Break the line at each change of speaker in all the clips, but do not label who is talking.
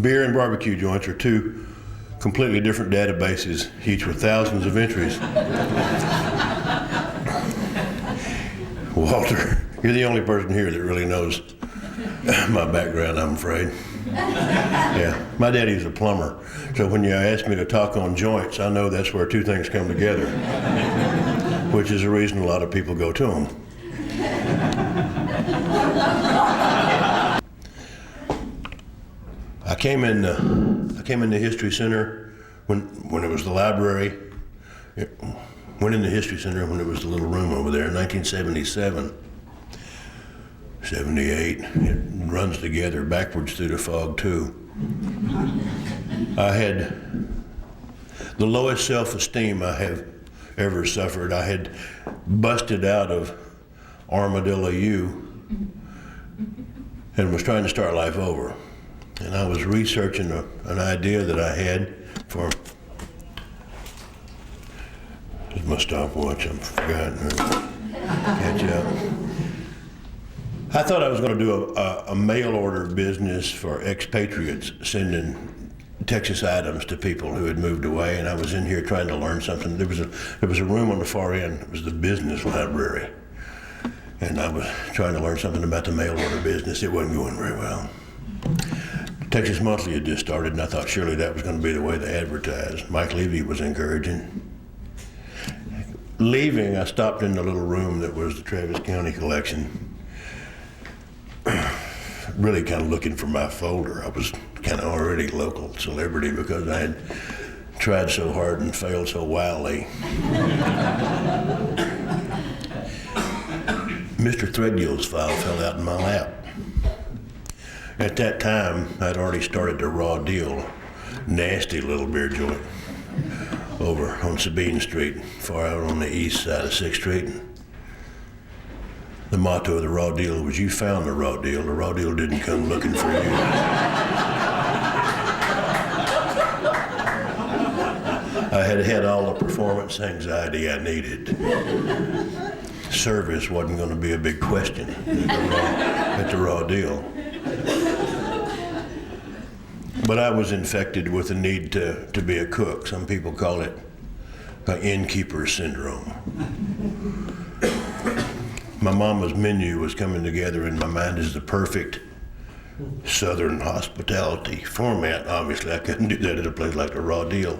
Beer and barbecue joints are two completely different databases, each with thousands of entries. Walter, you're the only person here that really knows my background, I'm afraid. Yeah, my daddy's a plumber, so when you ask me to talk on joints, I know that's where two things come together, which is the reason a lot of people go to them. I came in the History Center when it was the library. Went in the History Center when it was the little room over there in 1977. 78, it runs together backwards through the fog too. I had the lowest self-esteem I have ever suffered. I had busted out of Armadillo U and was trying to start life over. And I was researching an idea that I had for, this is my stopwatch, I'm forgotten, catch up. I thought I was going to do a mail order business for expatriates, sending Texas items to people who had moved away, and I was in here trying to learn something. There was a room on the far end, it was the business library, and I was trying to learn something about the mail order business. It wasn't going very well. Texas Monthly had just started, and I thought surely that was going to be the way they advertised. Mike Levy was encouraging. Leaving, I stopped in the little room that was the Travis County collection, really kind of looking for my folder. I was kind of already local celebrity because I had tried so hard and failed so wildly. Mr. Threadgill's file fell out in my lap. At that time, I'd already started the Raw Deal, nasty little beer joint, over on Sabine Street, far out on the east side of 6th Street. The motto of the Raw Deal was, you found the Raw Deal didn't come looking for you. I had had all the performance anxiety I needed. Service wasn't going to be a big question at the Raw Deal. But I was infected with the need to be a cook. Some people call it innkeeper syndrome. My mama's menu was coming together in my mind as the perfect Southern hospitality format. Obviously, I couldn't do that at a place like the Raw Deal.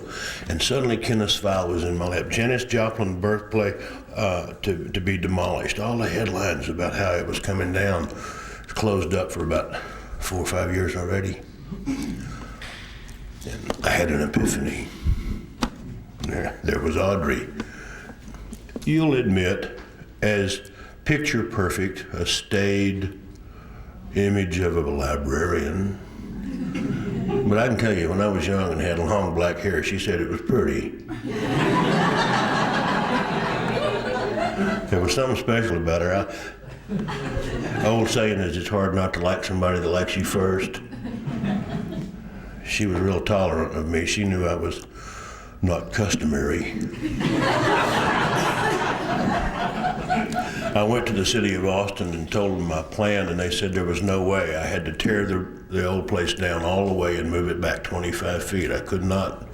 And suddenly, Kenneth's file was in my lap. Janis Joplin birthplace to be demolished. All the headlines about how it was coming down. It's closed up for about 4 or 5 years already. And I had an epiphany. There was Audrey. You'll admit, as picture perfect, a staid image of a librarian. But I can tell you, when I was young and had long black hair, she said it was pretty. There was something special about her. Old saying is, it's hard not to like somebody that likes you first. She was real tolerant of me. She knew I was not customary. I went to the city of Austin and told them my plan, and they said there was no way. I had to tear the old place down all the way and move it back 25 feet. I could not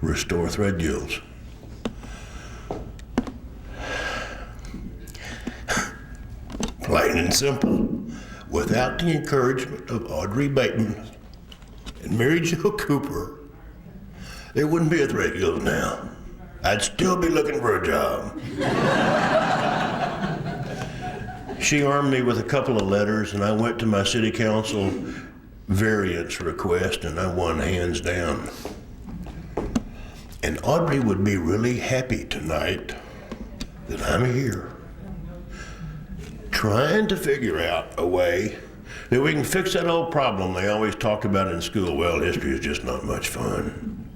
restore Threadgill's. Plain and simple. Without the encouragement of Audrey Bateman and Mary Jo Cooper, there wouldn't be a Threadgill now. I'd still be looking for a job. She armed me with a couple of letters, and I went to my city council variance request, and I won hands down. And Audrey would be really happy tonight that I'm here, trying to figure out a way that we can fix that old problem they always talked about in school. Well, history is just not much fun.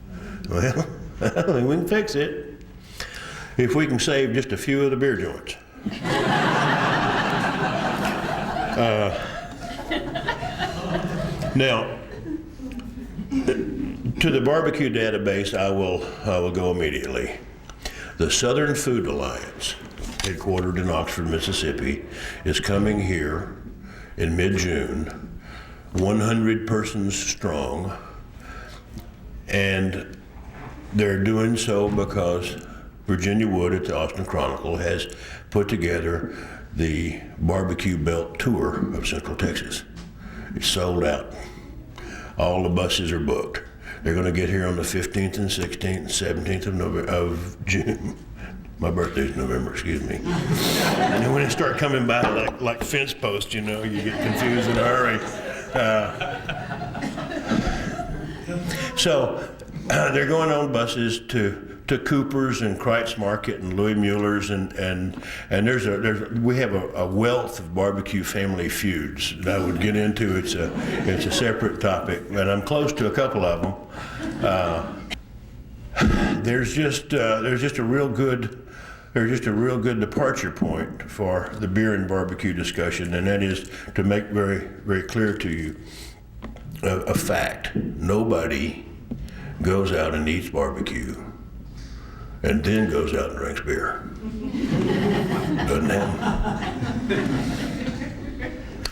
Well, we can fix it if we can save just a few of the beer joints. Now, to the barbecue database, I will go immediately. The Southern Food Alliance, headquartered in Oxford, Mississippi, is coming here in mid-June, 100 persons strong, And they're doing so because Virginia Wood at the Austin Chronicle has put together the Barbecue Belt Tour of Central Texas. It's sold out. All the buses are booked. They're going to get here on the 15th and 16th and 17th of June. My birthday's November, excuse me. And then when they start coming by like fence posts, you know, you get confused in a hurry. So they're going on buses to Cooper's and Kreitz Market and Louis Mueller's and we have a wealth of barbecue family feuds that I would get into. It's a separate topic, and I'm close to a couple of them. There's just a real good departure point for the beer and barbecue discussion, and that is to make very, very clear to you a fact. Nobody goes out and eats barbecue and then goes out and drinks beer. Doesn't happen.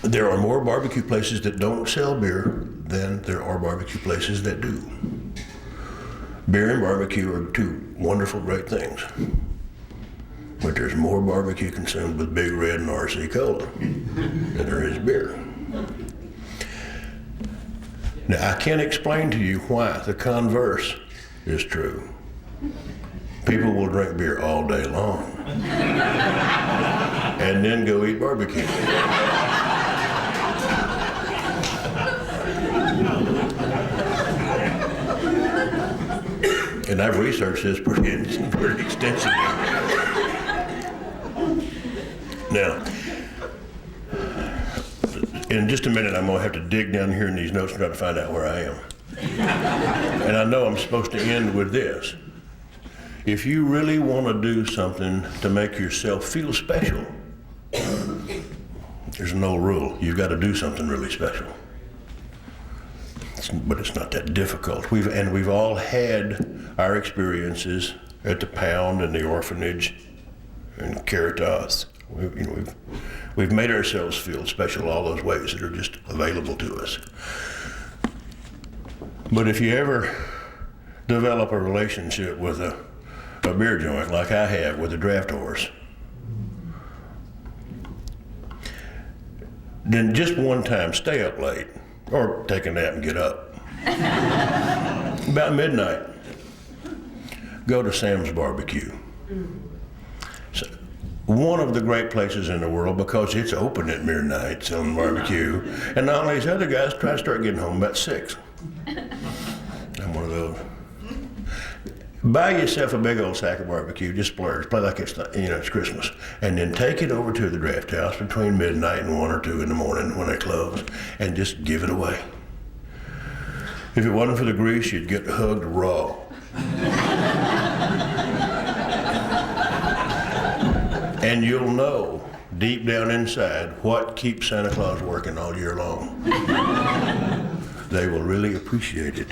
There are more barbecue places that don't sell beer than there are barbecue places that do. Beer and barbecue are two wonderful, great things. But there's more barbecue consumed with Big Red and RC Cola than there is beer. Now, I can't explain to you why the converse is true. People will drink beer all day long and then go eat barbecue. And I've researched this pretty extensively. Now, in just a minute, I'm going to have to dig down here in these notes and try to find out where I am. And I know I'm supposed to end with this. If you really want to do something to make yourself feel special, there's no rule. You've got to do something really special. But it's not that difficult. We've all had our experiences at the Pound and the Orphanage and Caritas. We've made ourselves feel special all those ways that are just available to us. But if you ever develop a relationship with a beer joint like I have with a draft horse, then just one time stay up late or take a nap and get up. About midnight, go to Sam's Barbecue. So, one of the great places in the world because it's open at midnight selling barbecue. And not only these other guys try to start getting home about 6. I'm one of those. Buy yourself a big old sack of barbecue, just splurge, play like it's Christmas, and then take it over to the draft house between midnight and 1 or 2 in the morning when they close, and just give it away. If it wasn't for the grease, you'd get hugged raw. And you'll know deep down inside what keeps Santa Claus working all year long. They will really appreciate it.